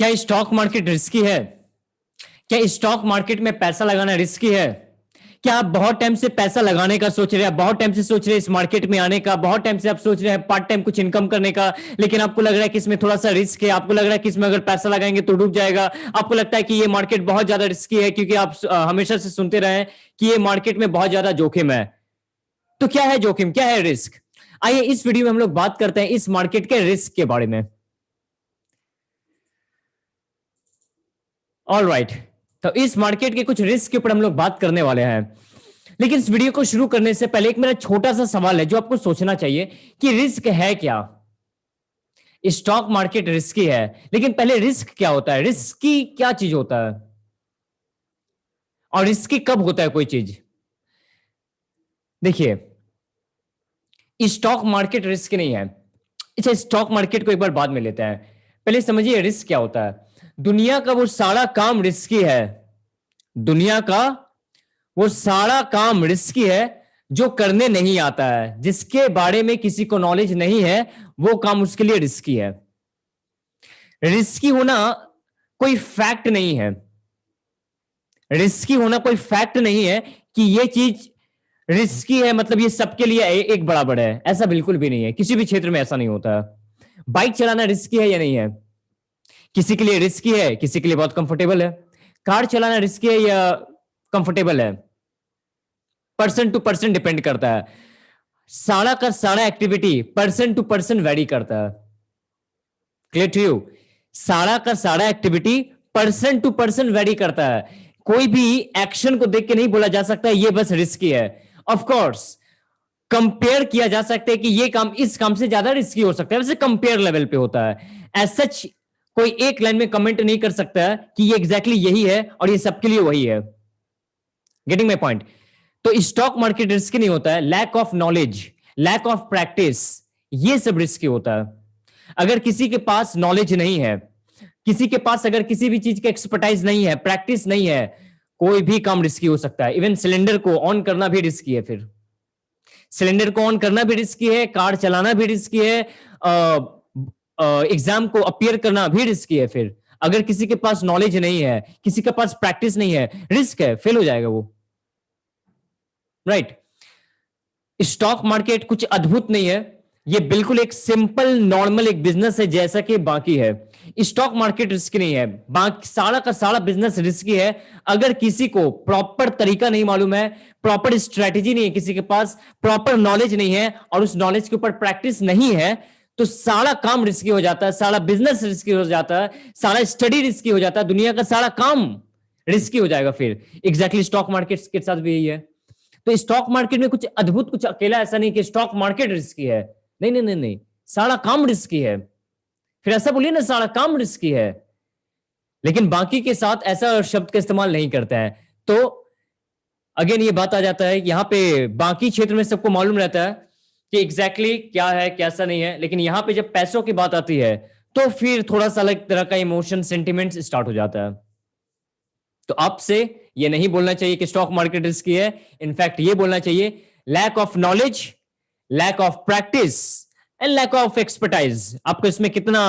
क्या stock market risky है? क्या स्टॉक मार्केट में पैसा लगाना रिस्की है? क्या आप बहुत टाइम से पैसा लगाने का सोच रहे हैं, बहुत टाइम से सोच रहे हैं इस मार्केट में आने का, बहुत टाइम से आप सोच रहे हैं पार्ट टाइम कुछ इनकम करने का, लेकिन आपको लग रहा है कि इसमें थोड़ा सा रिस्क है, आपको लग रहा है कि इसमें अगर पैसा लगाएंगे तो डूब जाएगा, आपको लगता है कि ये मार्केट बहुत ज्यादा रिस्की है क्योंकि आप हमेशा से सुनते रहे हैं कि ये मार्केट में बहुत ज्यादा जोखिम है। तो क्या है जोखिम, क्या है रिस्क? आइए इस वीडियो में हम लोग बात करते हैं इस मार्केट के रिस्क के बारे में। ऑल राइट, तो इस मार्केट के कुछ रिस्क के ऊपर हम लोग बात करने वाले हैं। लेकिन इस वीडियो को शुरू करने से पहले एक मेरा छोटा सा सवाल है जो आपको सोचना चाहिए कि रिस्क है क्या। स्टॉक मार्केट रिस्की है, लेकिन पहले रिस्क क्या होता है, रिस्की क्या चीज होता है और रिस्की कब होता है कोई चीज। देखिए, स्टॉक मार्केट रिस्क नहीं है। अच्छा, स्टॉक मार्केट को एक बार बाद में लेते हैं, पहले समझिए रिस्क क्या होता है। दुनिया का वो सारा काम रिस्की है, दुनिया का वो सारा काम रिस्की है जो करने नहीं आता है, जिसके बारे में किसी को नॉलेज नहीं है, वो काम उसके लिए रिस्की है। रिस्की होना कोई फैक्ट नहीं है, रिस्की होना कोई फैक्ट नहीं है कि ये चीज रिस्की है मतलब ये सबके लिए एक बराबर है, ऐसा बिल्कुल भी नहीं है। किसी भी क्षेत्र में ऐसा नहीं होता है। बाइक चलाना रिस्की है या नहीं है? किसी के लिए रिस्की है, किसी के लिए बहुत कंफर्टेबल है। कार चलाना रिस्की है या कंफर्टेबल है? पर्सन टू पर्सन डिपेंड करता है। सारा का सारा activity person to person vary करता है। Clear to you? सारा का सारा activity person to person vary करता है। कोई भी एक्शन को देख के नहीं बोला जा सकता ये बस रिस्की है। ऑफ कोर्स कंपेयर किया जा सकता है कि ये काम इस काम से ज्यादा रिस्की हो सकता है, वैसे कंपेयर लेवल पे होता है। एज सच कोई एक लाइन में कमेंट नहीं कर सकता कि ये एग्जैक्टली यही है और ये सबके लिए वही है। Getting my point? तो स्टॉक मार्केट रिस्की नहीं होता है। Lack of knowledge, lack of practice, ये सब रिस्की होता है। अगर किसी के पास नॉलेज नहीं है, किसी के पास अगर किसी भी चीज का एक्सपर्टाइज नहीं है, प्रैक्टिस नहीं है, कोई भी काम रिस्की हो सकता है। इवन सिलेंडर को ऑन करना भी रिस्की है। फिर सिलेंडर को ऑन करना भी रिस्की है, कार चलाना भी रिस्की है, एग्जाम को अपियर करना भी रिस्की है। फिर अगर किसी के पास नॉलेज नहीं है, किसी के पास प्रैक्टिस नहीं है, रिस्क है, फेल हो जाएगा वो। राइट? स्टॉक मार्केट कुछ अद्भुत नहीं है, ये बिल्कुल एक सिंपल नॉर्मल एक बिजनेस है जैसा कि बाकी है। स्टॉक मार्केट रिस्की नहीं है, बाकी सारा का सारा बिजनेस रिस्की है। अगर किसी को प्रॉपर तरीका नहीं मालूम है, प्रॉपर स्ट्रेटेजी नहीं है, किसी के पास प्रॉपर नॉलेज नहीं है और उस नॉलेज के ऊपर प्रैक्टिस नहीं है, तो सारा काम रिस्की हो जाता है, सारा बिजनेस रिस्की हो जाता है, सारा स्टडी रिस्की हो जाता है, दुनिया का सारा काम रिस्की हो जाएगा। फिर एग्जैक्टली स्टॉक मार्केट के साथ भी यही है। तो स्टॉक मार्केट में कुछ अद्भुत, कुछ अकेला ऐसा नहीं कि स्टॉक मार्केट रिस्की है। नहीं नहीं नहीं नहीं, सारा काम रिस्की है। फिर ऐसा बोलिए ना, सारा काम रिस्की है, लेकिन बाकी के साथ ऐसा शब्द का इस्तेमाल नहीं करता है। तो अगेन ये बात आ जाता है, यहां पे बाकी क्षेत्र में सबको मालूम रहता है कि एग्जैक्टली क्या है कैसा नहीं है, लेकिन यहां पे जब पैसों की बात आती है तो फिर थोड़ा सा अलग तरह का इमोशन, सेंटिमेंट स्टार्ट हो जाता है। तो आपसे ये नहीं बोलना चाहिए कि स्टॉक मार्केट रिस्की है, इनफैक्ट ये बोलना चाहिए lack of knowledge, lack of practice and lack of expertise. आपको इसमें कितना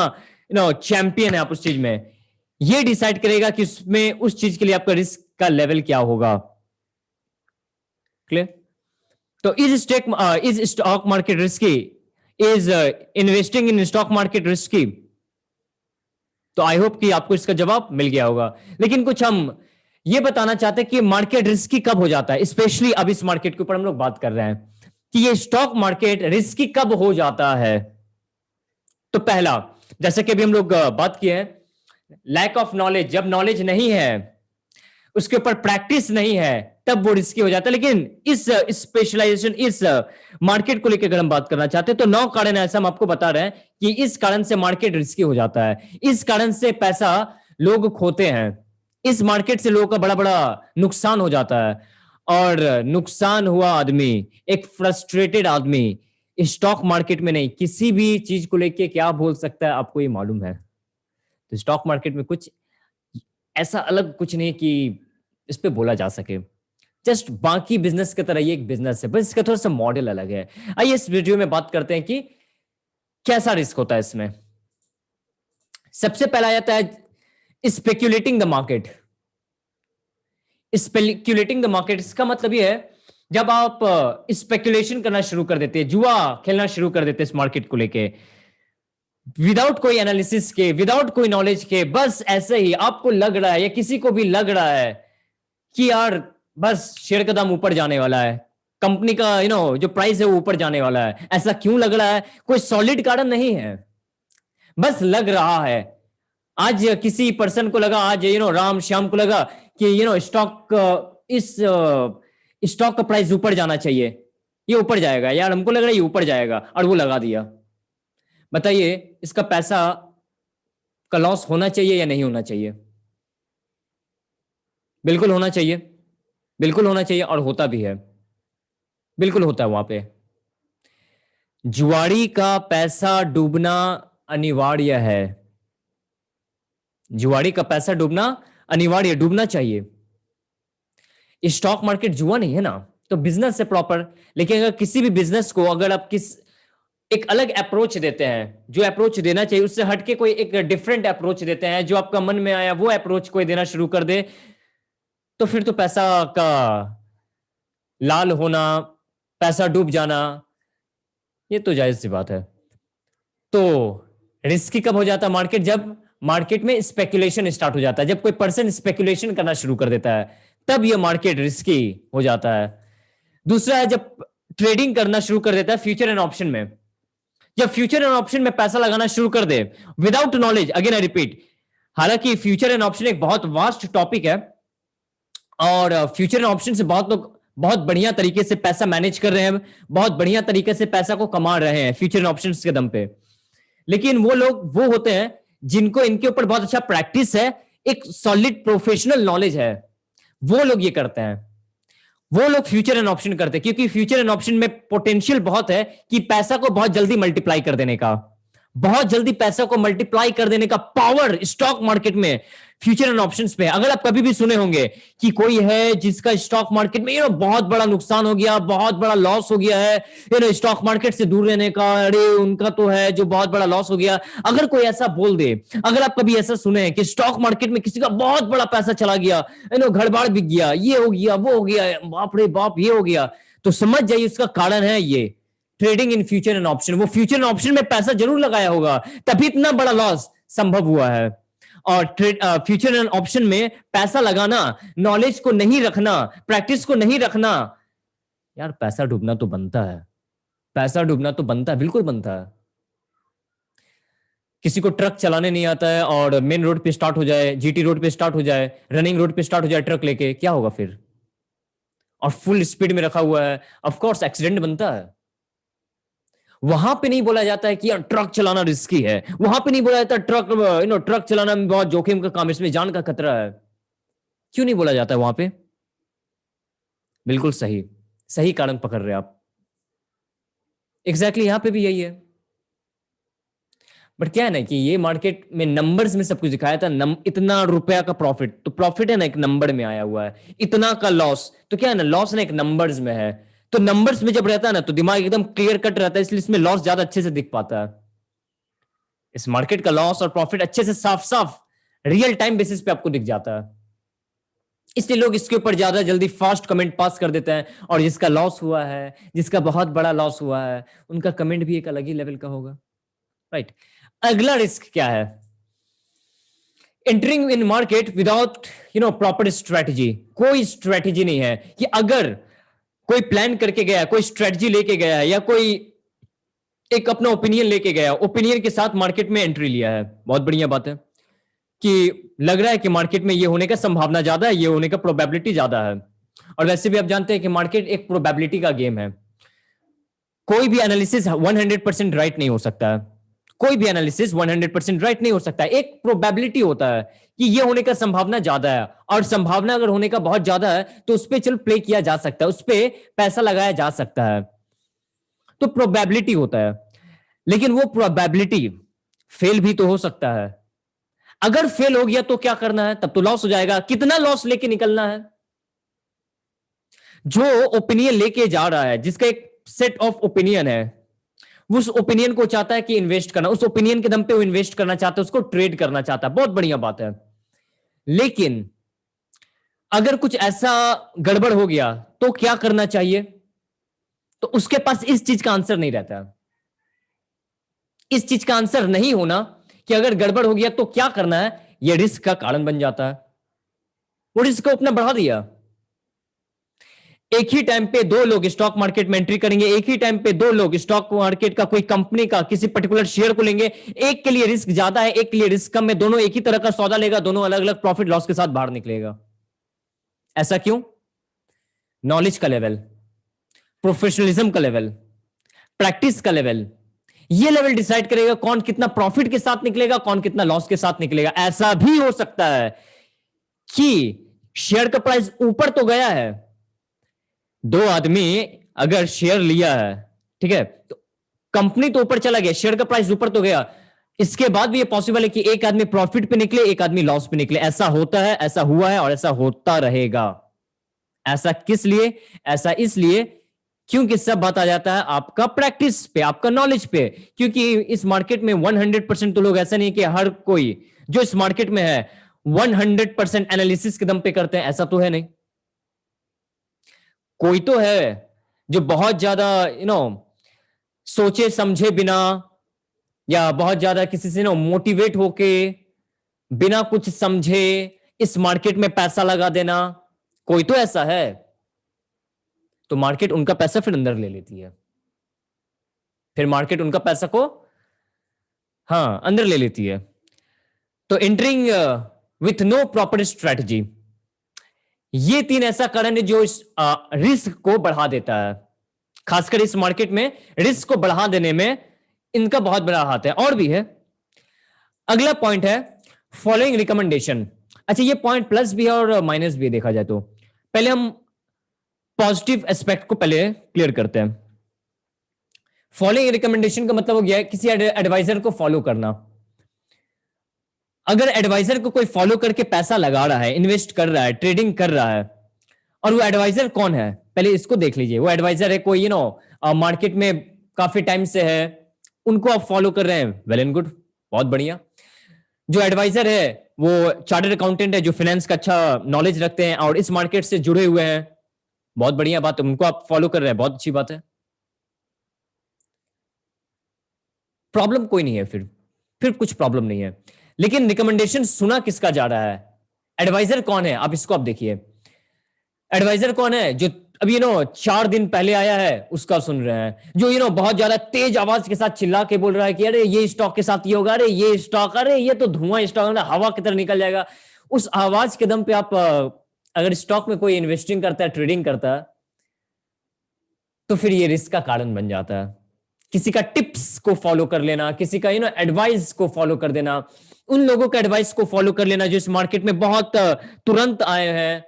चैंपियन है आप उस चीज में, ये डिसाइड करेगा कि उसमें उस चीज के लिए आपका रिस्क का लेवल क्या होगा। क्लियर? तो is stock market risky? Is investing in stock market risky? तो आई होप कि आपको इसका जवाब मिल गया होगा। लेकिन कुछ हम ये बताना चाहते हैं कि मार्केट रिस्की कब हो जाता है, स्पेशली अब इस मार्केट के ऊपर हम लोग बात कर रहे हैं कि ये स्टॉक मार्केट रिस्की कब हो जाता है। तो पहला, जैसे कि अभी हम लोग बात किए हैं, लैक ऑफ नॉलेज, जब नॉलेज नहीं है, उसके ऊपर प्रैक्टिस नहीं है, तब वो रिस्की हो जाता है। लेकिन इस स्पेशलाइजेशन, इस मार्केट को लेकर अगर हम बात करना चाहते हैं तो 9 कारण ऐसा हम आपको बता रहे हैं कि इस कारण से मार्केट रिस्की हो जाता है, इस कारण से पैसा लोग खोते हैं, इस मार्केट से लोगों का बड़ा बड़ा नुकसान हो जाता है। और नुकसान हुआ आदमी, एक फ्रस्ट्रेटेड आदमी, स्टॉक मार्केट में नहीं, किसी भी चीज को लेके क्या बोल सकता है आपको ये मालूम है। तो स्टॉक मार्केट में कुछ ऐसा अलग कुछ नहीं कि इस पे बोला जा सके, जस्ट बाकी बिजनेस की तरह ये एक बिजनेस है, बस इसका थोड़ा सा मॉडल अलग है। आइए इस वीडियो में बात करते हैं कि कैसा रिस्क होता है इसमें। सबसे पहला आता है speculating the market. Speculating the market इसका मतलब ये है जब आप स्पेक्यूलेशन करना शुरू कर देते हैं, जुआ खेलना शुरू कर देते हैं इस मार्केट को लेके, विदाउट कोई एनालिसिस के, विदाउट कोई नॉलेज के, बस ऐसे ही आपको लग रहा है या किसी को भी लग रहा है कि यार बस शेयर का दाम ऊपर जाने वाला है, कंपनी का जो प्राइस है वो ऊपर जाने वाला है। ऐसा क्यों लग रहा है? कोई सॉलिड कारण नहीं है, बस लग रहा है। आज किसी पर्सन को लगा, आज राम श्याम को लगा कि स्टॉक इस स्टॉक का प्राइस ऊपर जाना चाहिए, ये ऊपर जाएगा यार, हमको लग रहा है ये ऊपर जाएगा, और वो लगा दिया। बताइए इसका पैसा का लॉस होना चाहिए या नहीं होना चाहिए? बिल्कुल होना चाहिए, बिल्कुल होना चाहिए, और होता भी है, बिल्कुल होता है वहां पे। जुआरी का पैसा डूबना अनिवार्य है, जुआरी का पैसा डूबना अनिवार्य, डूबना चाहिए। स्टॉक मार्केट जुआ नहीं है ना, तो बिजनेस है प्रॉपर। लेकिन अगर किसी भी बिजनेस को अगर आप एक अलग अप्रोच देते हैं, जो अप्रोच देना चाहिए उससे हटके कोई एक डिफरेंट अप्रोच देते हैं, जो आपका मन में आया वो अप्रोच कोई देना शुरू कर दे, तो फिर तो पैसा का लाल होना, पैसा डूब जाना, ये तो जायज सी बात है। तो रिस्की कब हो जाता है मार्केट? जब मार्केट में स्पेकुलेशन स्टार्ट हो जाता है, जब कोई पर्सन स्पेकुलेशन करना शुरू कर देता है, तब यह मार्केट रिस्की हो जाता है। दूसरा है जब ट्रेडिंग करना शुरू कर देता है फ्यूचर एंड ऑप्शन में। जब फ्यूचर एंड ऑप्शन में पैसा लगाना शुरू कर दे without knowledge, again I repeat, हालांकि फ्यूचर एंड ऑप्शन एक बहुत वास्ट टॉपिक है, और फ्यूचर एंड ऑप्शन से बहुत लोग बहुत बढ़िया तरीके से पैसा मैनेज कर रहे हैं, बहुत बढ़िया तरीके से पैसा को कमा रहे हैं फ्यूचर एंड ऑप्शंस के दम पे। लेकिन वो लोग वो होते हैं जिनको इनके ऊपर बहुत अच्छा प्रैक्टिस है, एक सॉलिड प्रोफेशनल नॉलेज है, वो लोग ये करते हैं, वो लोग फ्यूचर एंड ऑप्शन करते हैं। क्योंकि फ्यूचर एंड ऑप्शन में पोटेंशियल बहुत है कि पैसा को बहुत जल्दी मल्टीप्लाई कर देने का, बहुत जल्दी पैसा को मल्टीप्लाई कर देने का पावर स्टॉक मार्केट में, फ्यूचर एंड ऑप्शंस पे। अगर आप कभी भी सुने होंगे कि कोई है जिसका स्टॉक मार्केट में बहुत बड़ा नुकसान हो गया, बहुत बड़ा लॉस हो गया है, स्टॉक मार्केट से दूर रहने का, अरे उनका तो है जो बहुत बड़ा लॉस हो गया, अगर कोई ऐसा बोल दे, अगर आप कभी ऐसा सुने कि स्टॉक मार्केट में किसी का बहुत बड़ा पैसा चला गया, घर बार बिक गया, ये हो गया, वो हो गया, बाप रे बाप ये हो गया, तो समझ जाइए उसका कारण है ये trading in future and option. वो फ्यूचर एंड ऑप्शन में पैसा जरूर लगाया होगा, तभी इतना बड़ा लॉस संभव हुआ है। और फ्यूचर एंड ऑप्शन में पैसा लगाना, नॉलेज को नहीं रखना, प्रैक्टिस को नहीं रखना, यार पैसा डूबना तो बनता है, पैसा डूबना तो बनता है, बिल्कुल बनता है। किसी को ट्रक चलाने नहीं आता है और मेन रोड पे स्टार्ट हो जाए, जीटी रोड पे स्टार्ट हो जाए, रनिंग रोड पे स्टार्ट हो जाए ट्रक लेके, क्या होगा फिर? और फुल स्पीड में रखा हुआ है, ऑफ कोर्स एक्सीडेंट बनता है। वहां पे नहीं बोला जाता है कि यार ट्रक चलाना रिस्की है, वहां पे नहीं बोला जाता ट्रक चलाना में बहुत जोखिम का काम, इसमें जान का खतरा है। क्यों नहीं बोला जाता है वहां पे? बिल्कुल सही, सही कारण पकड़ रहे आप, एग्जैक्टली यहां पे भी यही है। बट क्या है ना कि ये मार्केट में नंबर्स में सब कुछ दिखाया था, इतना रुपया का प्रॉफिट, तो प्रॉफिट है ना एक नंबर में आया हुआ है, इतना का लॉस, तो क्या है ना लॉस ना एक नंबर्स में है। तो नंबर्स में जब रहता है ना तो दिमाग एकदम क्लियर कट रहता है, इसलिए इसमें लॉस ज्यादा अच्छे से दिख पाता है। इस मार्केट का लॉस और प्रॉफिट अच्छे से साफ साफ रियल टाइम बेसिस पे आपको दिख जाता है, इसलिए लोग इसके ऊपर ज्यादा जल्दी फास्ट कमेंट पास कर देते हैं, और जिसका लॉस हुआ है, जिसका बहुत बड़ा लॉस हुआ है, उनका कमेंट भी एक अलग ही लेवल का होगा, राइट। अगला रिस्क क्या है? Entering in market without proper strategy. कोई स्ट्रेटजी नहीं है कि अगर कोई प्लान करके गया, कोई स्ट्रेटजी लेके गया है, या कोई एक अपना ओपिनियन लेके गया, ओपिनियन के साथ मार्केट में एंट्री लिया है, बहुत बढ़िया बात है कि लग रहा है कि मार्केट में ये होने का संभावना ज्यादा है, ये होने का प्रोबेबिलिटी ज्यादा है। और वैसे भी आप जानते हैं कि मार्केट एक प्रोबेबिलिटी का गेम है, कोई भी एनालिसिस 100% राइट नहीं हो सकता है, कोई भी एनालिसिस 100% राइट नहीं हो सकता है। एक प्रोबेबिलिटी होता है कि ये होने का संभावना ज्यादा है, और संभावना अगर होने का बहुत ज्यादा है तो उस पर चल प्ले किया जा सकता है, उस पर पैसा लगाया जा सकता है, तो प्रोबेबिलिटी होता है। लेकिन वो प्रोबेबिलिटी फेल भी तो हो सकता है। अगर फेल हो गया तो क्या करना है? तब तो लॉस हो जाएगा। कितना लॉस लेके निकलना है? जो ओपिनियन लेके जा रहा है, जिसका एक सेट ऑफ ओपिनियन है, उस ओपिनियन को चाहता है कि इन्वेस्ट करना, उस ओपिनियन के दम पे वो इन्वेस्ट करना चाहता है, उसको ट्रेड करना चाहता है, बहुत बढ़िया बात है। लेकिन अगर कुछ ऐसा गड़बड़ हो गया तो क्या करना चाहिए, तो उसके पास इस चीज का आंसर नहीं रहता। इस चीज का आंसर नहीं होना कि अगर गड़बड़ हो गया तो क्या करना है, यह रिस्क का कारण बन जाता है। वो रिस्क को अपना बढ़ा दिया। एक ही टाइम पे दो लोग स्टॉक मार्केट में एंट्री करेंगे, एक ही टाइम पे दो लोग स्टॉक मार्केट का कोई कंपनी का किसी पर्टिकुलर शेयर को लेंगे। एक के लिए रिस्क ज्यादा है, एक के लिए रिस्क कम है, दोनों एक ही तरह का सौदा लेगा, दोनों अलग अलग प्रॉफिट लॉस के साथ बाहर निकलेगा। ऐसा क्यों? नॉलेज का लेवल, प्रोफेशनलिज्म का लेवल, प्रैक्टिस का लेवल, ये लेवल डिसाइड करेगा कौन कितना प्रॉफिट के साथ निकलेगा, कौन कितना लॉस के साथ निकलेगा। ऐसा भी हो सकता है कि शेयर का प्राइस ऊपर तो गया है, दो आदमी अगर शेयर लिया है, ठीक है, तो कंपनी तो ऊपर चला गया, शेयर का प्राइस ऊपर तो गया, इसके बाद भी ये पॉसिबल है कि एक आदमी प्रॉफिट पे निकले, एक आदमी लॉस पे निकले। ऐसा होता है, ऐसा हुआ है और ऐसा होता रहेगा। ऐसा किस लिए? ऐसा इसलिए क्योंकि सब बात आ जाता है आपका प्रैक्टिस पे, आपका नॉलेज पे। क्योंकि इस मार्केट में 100% तो लोग ऐसा नहीं कि हर कोई जो इस मार्केट में है 100% एनालिसिस के दम पे करते हैं, ऐसा तो है नहीं। कोई तो है जो बहुत ज्यादा सोचे समझे बिना या बहुत ज्यादा किसी से मोटिवेट होके बिना कुछ समझे इस मार्केट में पैसा लगा देना, कोई तो ऐसा है। तो मार्केट उनका पैसा फिर अंदर ले लेती है, फिर मार्केट उनका पैसा को अंदर ले लेती है। तो entering with no proper strategy, ये तीन ऐसा कारण है जो इस रिस्क को बढ़ा देता है। खासकर इस मार्केट में रिस्क को बढ़ा देने में इनका बहुत बड़ा हाथ है। और भी है। अगला पॉइंट है फॉलोइंग रिकमेंडेशन। अच्छा, ये पॉइंट प्लस भी है और माइनस भी है देखा जाए तो। पहले हम पॉजिटिव एस्पेक्ट को पहले क्लियर करते हैं। फॉलोइंग रिकमेंडेशन का मतलब हो गया है किसी एडवाइजर को फॉलो करना। अगर एडवाइजर को कोई फॉलो करके पैसा लगा रहा है, इन्वेस्ट कर रहा है, ट्रेडिंग कर रहा है, और वो एडवाइजर कौन है पहले इसको देख लीजिए। वो एडवाइजर है कोई मार्केट में काफी टाइम से है, उनको आप फॉलो कर रहे हैं, वेल एंड गुड, बहुत बढ़िया। जो एडवाइजर है वो चार्टर्ड अकाउंटेंट है, जो फाइनेंस का अच्छा नॉलेज रखते हैं और इस मार्केट से जुड़े हुए हैं, बहुत बढ़िया बात है, उनको आप फॉलो कर रहे हैं, बहुत अच्छी बात है। प्रॉब्लम कोई नहीं है, फिर कुछ प्रॉब्लम नहीं है। लेकिन रिकमेंडेशन सुना किसका जा रहा है? एडवाइजर कौन है? आप इसको आप देखिए। एडवाइजर कौन है? जो अभी 4 दिन पहले आया है उसका सुन रहे हैं, जो बहुत ज्यादा तेज आवाज के साथ चिल्ला के बोल रहा है कि अरे ये स्टॉक के साथ ये होगा, अरे ये स्टॉक, अरे ये तो धुआं स्टॉक है, हवा की तरह निकल जाएगा। उस आवाज के दम पे आप अगर स्टॉक में कोई इन्वेस्टिंग करता है, ट्रेडिंग करता है, तो फिर ये रिस्क का कारण बन जाता है। किसी का टिप्स को फॉलो कर लेना, किसी का एडवाइस को फॉलो कर देना, उन लोगों का एडवाइस को फॉलो कर लेना जो इस मार्केट में बहुत तुरंत आए हैं।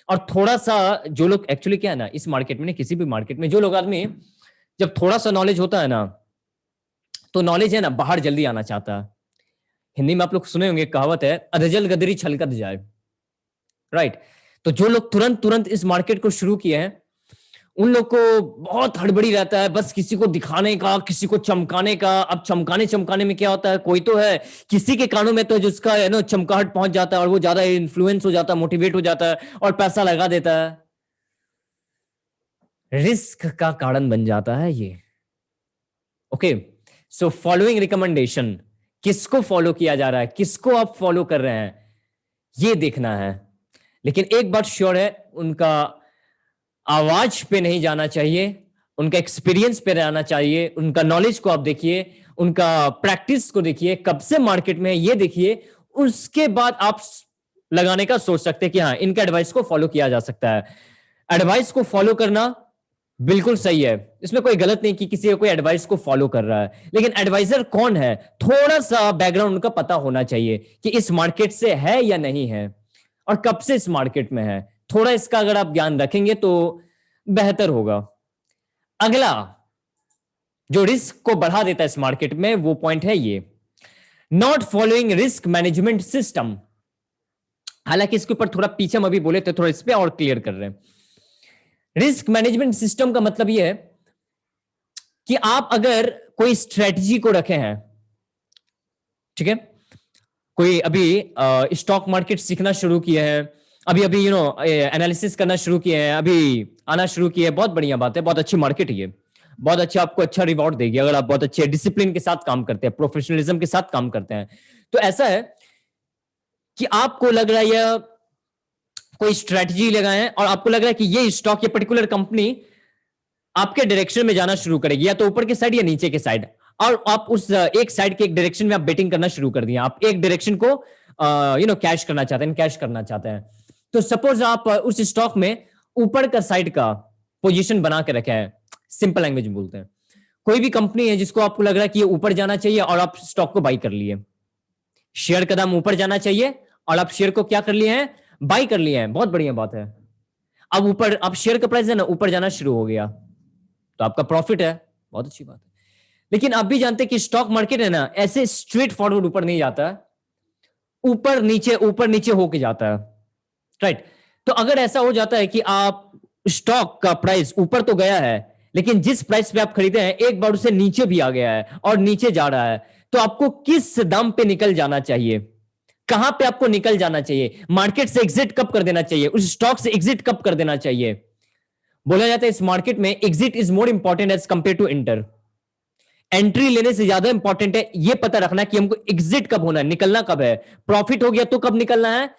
और थोड़ा सा जो लोग एक्चुअली क्या है ना, इस मार्केट में नहीं, किसी भी मार्केट में जो लोग आदमी जब थोड़ा सा नॉलेज होता है ना, तो नॉलेज है ना बाहर जल्दी आना चाहता है। हिंदी में आप लोग सुने होंगे, कहावत है, अधजल गदरी छलकत जाए, राइट। तो जो लोग तुरंत तुरंत इस मार्केट को शुरू किए हैं, उन लोग को बहुत हड़बड़ी रहता है, बस किसी को दिखाने का, किसी को चमकाने का। अब चमकाने में क्या होता है, कोई तो है किसी के कानों में तो जिसका चमकाहट पहुंच जाता है और वो ज्यादा इन्फ्लुएंस हो जाता है, मोटिवेट हो जाता है और पैसा लगा देता है। रिस्क का कारण बन जाता है ये। ओके, सो फॉलोइंग रिकमेंडेशन, किसको फॉलो किया जा रहा है, किसको आप फॉलो कर रहे हैं, ये देखना है। लेकिन एक बात श्योर है, उनका आवाज पे नहीं जाना चाहिए, उनका एक्सपीरियंस पे रहना चाहिए। उनका नॉलेज को आप देखिए, उनका प्रैक्टिस को देखिए, कब से मार्केट में है ये देखिए। उसके बाद आप लगाने का सोच सकते हैं कि हाँ, इनका एडवाइस को फॉलो किया जा सकता है। एडवाइस को फॉलो करना बिल्कुल सही है, इसमें कोई गलत नहीं कि किसी का कोई एडवाइस को फॉलो कर रहा है। लेकिन एडवाइजर कौन है, थोड़ा सा बैकग्राउंड उनका पता होना चाहिए कि इस मार्केट से है या नहीं है और कब से इस मार्केट में है। थोड़ा इसका अगर आप ज्ञान रखेंगे तो बेहतर होगा। अगला जो रिस्क को बढ़ा देता है इस मार्केट में, वो पॉइंट है ये, not following risk management system. हालांकि इसके ऊपर थोड़ा पीछे हम अभी बोले थे, थोड़ा इस पे और क्लियर कर रहे हैं। रिस्क मैनेजमेंट सिस्टम का मतलब यह है कि आप अगर कोई स्ट्रेटजी को रखे हैं, ठीक है, कोई अभी स्टॉक मार्केट सीखना शुरू किए हैं, अभी अभी एनालिसिस करना शुरू किए हैं, अभी आना शुरू किए हैं, बहुत बढ़िया बात है, बहुत अच्छी मार्केट है ये, बहुत अच्छा, आपको अच्छा रिवॉर्ड देगी अगर आप बहुत अच्छे डिसिप्लिन के साथ काम करते हैं, प्रोफेशनलिज्म के साथ काम करते हैं। तो ऐसा है कि आपको लग रहा है या कोई स्ट्रेटजी लगाए और आपको लग रहा है कि ये स्टॉक, ये पर्टिकुलर कंपनी आपके डायरेक्शन में जाना शुरू करेगी, या तो ऊपर के साइड या नीचे के साइड, और आप उस एक साइड के एक डायरेक्शन में आप बेटिंग करना शुरू कर दिए, आप एक डायरेक्शन को कैश करना चाहते हैं, कैश करना चाहते हैं। तो सपोज आप उस स्टॉक में ऊपर का साइड का पोजीशन बना के रखे हैं, सिंपल लैंग्वेज में बोलते हैं, कोई भी कंपनी है जिसको आपको लग रहा है कि ये ऊपर जाना चाहिए और आप स्टॉक को बाई कर लिए, शेयर का दाम ऊपर जाना चाहिए और आप शेयर को क्या कर लिए हैं, बाई कर लिए हैं, बहुत बढ़िया बात है। अब ऊपर आप शेयर का प्राइस है ना ऊपर जाना शुरू हो गया तो आपका प्रॉफिट है, बहुत अच्छी बात है। लेकिन आप भी जानते हैं कि स्टॉक मार्केट है ना ऐसे स्ट्रेट फॉरवर्ड ऊपर नहीं जाता, ऊपर नीचे होके जाता है, राइट। तो अगर ऐसा हो जाता है कि आप स्टॉक का प्राइस ऊपर तो गया है लेकिन जिस प्राइस पे आप खरीदे हैं एक बार उसे नीचे भी आ गया है और नीचे जा रहा है, तो आपको किस दाम पे निकल जाना चाहिए, कहां पे आपको निकल जाना चाहिए, मार्केट से एग्जिट कब कर देना चाहिए, उस स्टॉक से एग्जिट कब कर देना चाहिए। बोला जाता है इस मार्केट में exit is more important as compare to enter. Entry लेने से ज्यादा इंपॉर्टेंट है ये पता रखना कि हमको एग्जिट कब होना है, निकलना कब है, प्रॉफिट हो गया तो कब निकलना है,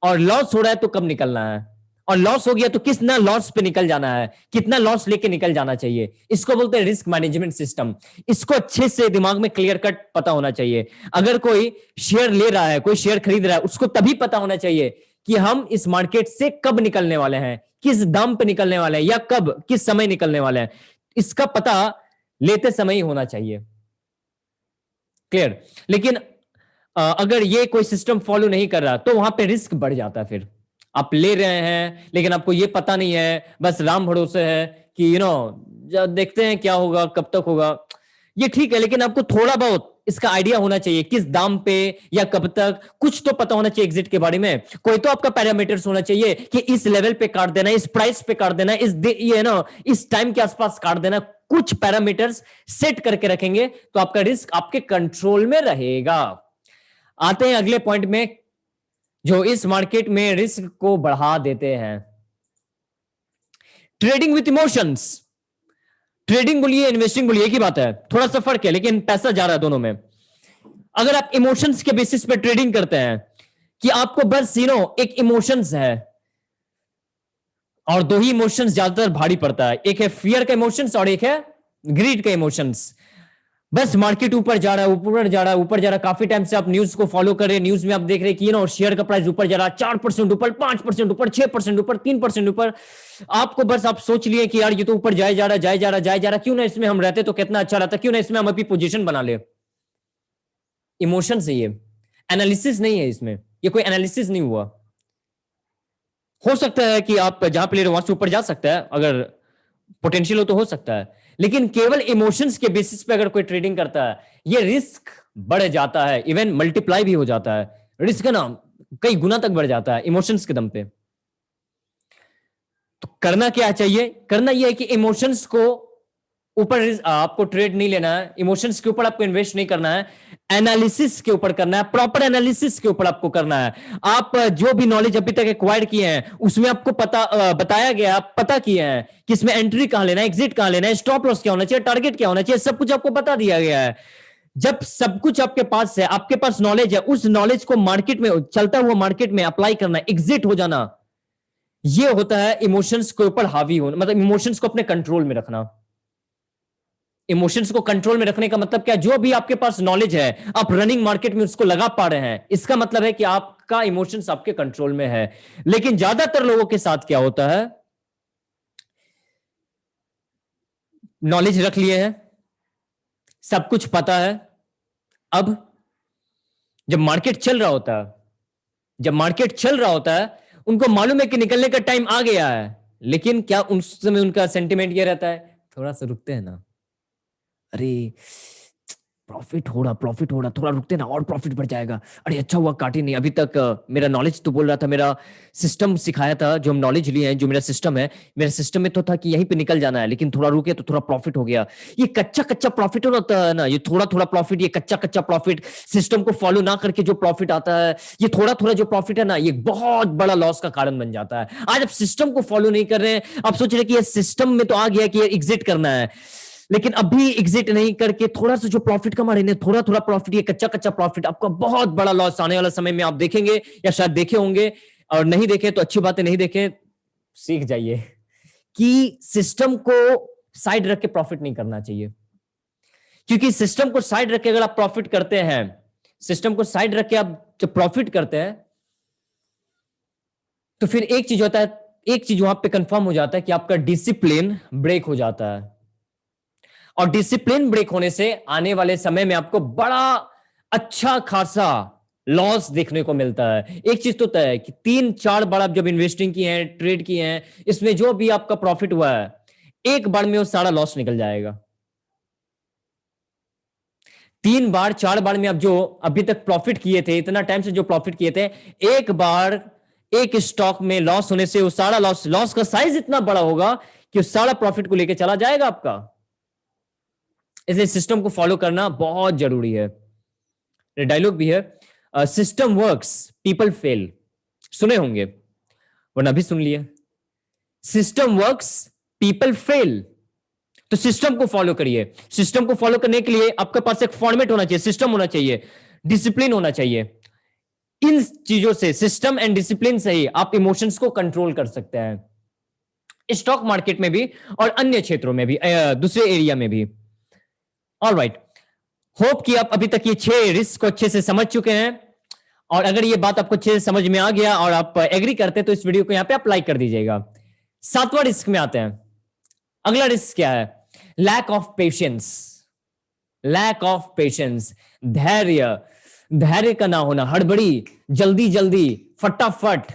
और लॉस हो रहा है तो कब निकलना है, और लॉस हो गया तो कितना लॉस पे निकल जाना है, कितना लॉस लेके निकल जाना चाहिए। इसको बोलते हैं रिस्क मैनेजमेंट सिस्टम। इसको अच्छे से दिमाग में क्लियर कट पता होना चाहिए। अगर कोई शेयर ले रहा है, कोई शेयर खरीद रहा है, उसको तभी पता होना चाहिए कि हम इस मार्केट से कब निकलने वाले हैं, किस दाम पे निकलने वाले हैं, या कब किस समय निकलने वाले हैं, इसका पता लेते समय ही होना चाहिए। क्लियर। लेकिन अगर ये कोई सिस्टम फॉलो नहीं कर रहा तो वहां पे रिस्क बढ़ जाता है। फिर आप ले रहे हैं लेकिन आपको ये पता नहीं है, बस राम भरोसे है कि जब देखते हैं क्या होगा, कब तक होगा, ये ठीक है, लेकिन आपको थोड़ा बहुत इसका आइडिया होना चाहिए किस दाम पे या कब तक, कुछ तो पता होना चाहिए एग्जिट के बारे में। कोई तो आपका पैरामीटर्स होना चाहिए कि इस लेवल पे काट देना, इस प्राइस पे काट देना, इस टाइम के आसपास काट देना। कुछ पैरामीटर्स सेट करके रखेंगे तो आपका रिस्क आपके कंट्रोल में रहेगा। आते हैं अगले पॉइंट में जो इस मार्केट में रिस्क को बढ़ा देते हैं, ट्रेडिंग विथ इमोशंस। ट्रेडिंग बोलिए, इन्वेस्टिंग बोलिए, एक ही बात है, थोड़ा सा फर्क है लेकिन पैसा जा रहा है दोनों में। अगर आप इमोशंस के बेसिस पे ट्रेडिंग करते हैं कि आपको बस एक इमोशंस है, और दो ही इमोशंस ज्यादातर भारी पड़ता है, एक है फियर का इमोशंस और एक है ग्रीड का इमोशंस। बस मार्केट ऊपर जा रहा है, ऊपर जा रहा है, ऊपर जा रहा है, काफी टाइम से आप न्यूज को फॉलो कर रहे हैं, न्यूज में आप देख रहे हैं कि शेयर का प्राइस ऊपर जा रहा है, 4% ऊपर, 5% ऊपर, 6% ऊपर, 3% ऊपर। आपको बस आप सोच लिए कि यार ये तो ऊपर जाए जा रहा, जाए जा रहा, जाए जा रहा, क्यों ना इसमें हम रहते तो कितना अच्छा रहता, क्यों ना इसमें हम अपनी पोजीशन बना ले। इमोशन से, ये एनालिसिस नहीं है, इसमें ये कोई एनालिसिस नहीं हुआ। हो सकता है कि आप जहां पे ले रहे हो वहां से ऊपर जा सकता है, अगर पोटेंशियल हो तो हो सकता है, लेकिन केवल इमोशंस के बेसिस पे अगर कोई ट्रेडिंग करता है, ये रिस्क बढ़ जाता है, इवन मल्टीप्लाई भी हो जाता है, रिस्क ना कई गुना तक बढ़ जाता है इमोशंस के दम पे। तो करना क्या चाहिए, करना यह है कि इमोशंस को ऊपर आपको ट्रेड नहीं लेना है, इमोशंस के ऊपर आपको इन्वेस्ट नहीं करना है, एनालिसिस के ऊपर करना है, प्रॉपर एनालिसिस के ऊपर आपको करना है। आप जो भी नॉलेज अभी तक एक्वायर किए हैं उसमें आपको बताया गया, आप पता किए हैं कि इसमें एंट्री कहां लेना है, एग्जिट कहां लेना है, स्टॉप लॉस क्या होना चाहिए, टारगेट क्या होना चाहिए, सब कुछ आपको बता दिया गया है। जब सब कुछ आपके पास है, आपके पास नॉलेज है, उस नॉलेज को मार्केट में, चलता हुआ मार्केट में अप्लाई करना, एग्जिट हो जाना, यह होता है इमोशंस के ऊपर हावी होना, मतलब इमोशंस को अपने कंट्रोल में रखना। इमोशंस को कंट्रोल में रखने का मतलब क्या, जो भी आपके पास नॉलेज है आप रनिंग मार्केट में उसको लगा पा रहे हैं, इसका मतलब है कि आपका इमोशंस आपके कंट्रोल में है। लेकिन ज्यादातर लोगों के साथ क्या होता है, नॉलेज रख लिए हैं, सब कुछ पता है, अब जब मार्केट चल रहा होता है, जब मार्केट चल रहा होता है उनको मालूम है कि निकलने का टाइम आ गया है, लेकिन क्या उस समय उनका सेंटिमेंट ये रहता है, थोड़ा सा रुकते हैं ना, अरे प्रॉफिट हो रहा, थोड़ा रुकते ना और प्रॉफिट बढ़ जाएगा। अरे अच्छा हुआ काटी नहीं, अभी तक मेरा नॉलेज तो बोल रहा था, मेरा सिस्टम सिखाया था, जो हम नॉलेज लिए हैं, जो मेरा सिस्टम है, मेरे सिस्टम में तो था कि यहीं पे निकल जाना है, लेकिन थोड़ा रुके तो थोड़ा प्रॉफिट हो गया। ये कच्चा कच्चा प्रॉफिट होता है ना, ये थोड़ा थोड़ा प्रॉफिट, ये कच्चा कच्चा प्रॉफिट, सिस्टम को फॉलो ना करके जो प्रॉफिट आता है, ये थोड़ा थोड़ा जो प्रॉफिट है ना, ये बहुत बड़ा लॉस का कारण बन जाता है। आज आप सिस्टम को फॉलो नहीं कर रहे हैं, आप सोच रहे कि ये सिस्टम में तो आ गया कि एग्जिट करना है, लेकिन अभी एग्जिट नहीं करके थोड़ा सा जो प्रॉफिट कमा रहे हैं, थोड़ा थोड़ा प्रॉफिट, ये कच्चा कच्चा प्रॉफिट, आपका बहुत बड़ा लॉस आने वाला समय में आप देखेंगे, या शायद देखे होंगे, और नहीं देखे तो अच्छी बात है, नहीं देखे सीख जाइए कि सिस्टम को साइड रख के प्रॉफिट नहीं करना चाहिए। क्योंकि सिस्टम को साइड रख के अगर आप प्रॉफिट करते हैं, सिस्टम को साइड रख के आप जब प्रॉफिट करते हैं, तो फिर एक चीज होता है, एक चीज वहां पे कंफर्म हो जाता है कि आपका डिसिप्लिन ब्रेक हो जाता है। और डिसिप्लिन ब्रेक होने से आने वाले समय में आपको बड़ा अच्छा खासा लॉस देखने को मिलता है। एक चीज तो तय है कि 3-4 बार आप जब इन्वेस्टिंग की है, ट्रेड की है, इसमें जो भी आपका प्रॉफिट हुआ है, एक बार में वो सारा लॉस निकल जाएगा। 3-4 बार में आप जो अभी तक प्रॉफिट किए थे, इतना टाइम से जो प्रॉफिट किए थे, एक बार एक स्टॉक में लॉस होने से वो सारा लॉस का साइज इतना बड़ा होगा कि उस सारा प्रॉफिट को लेकर चला जाएगा आपका। इसलिए सिस्टम को फॉलो करना बहुत जरूरी है। डायलॉग भी है, सिस्टम वर्क्स पीपल फेल, सुने होंगे वरना भी सुन लिए। सिस्टम वर्क्स पीपल फेल, तो सिस्टम को फॉलो करिए। सिस्टम को फॉलो करने के लिए आपके पास एक फॉर्मेट होना चाहिए, सिस्टम होना चाहिए, डिसिप्लिन होना चाहिए। इन चीजों से, सिस्टम एंड डिसिप्लिन से ही आप इमोशंस को कंट्रोल कर सकते हैं, स्टॉक मार्केट में भी और अन्य क्षेत्रों में भी, दूसरे एरिया में भी। ऑलराइट, होप कि आप अभी तक ये 6 रिस्क को अच्छे से समझ चुके हैं। और अगर ये बात आपको अच्छे से समझ में आ गया और आप एग्री करते हैं, तो इस वीडियो को यहां पे आप लाइक कर दीजिएगा। 7वां रिस्क में आते हैं। अगला रिस्क क्या है? Lack of patience. Lack of patience, धैर्य, धैर्य का ना होना, हड़बड़ी, जल्दी जल्दी, फटाफट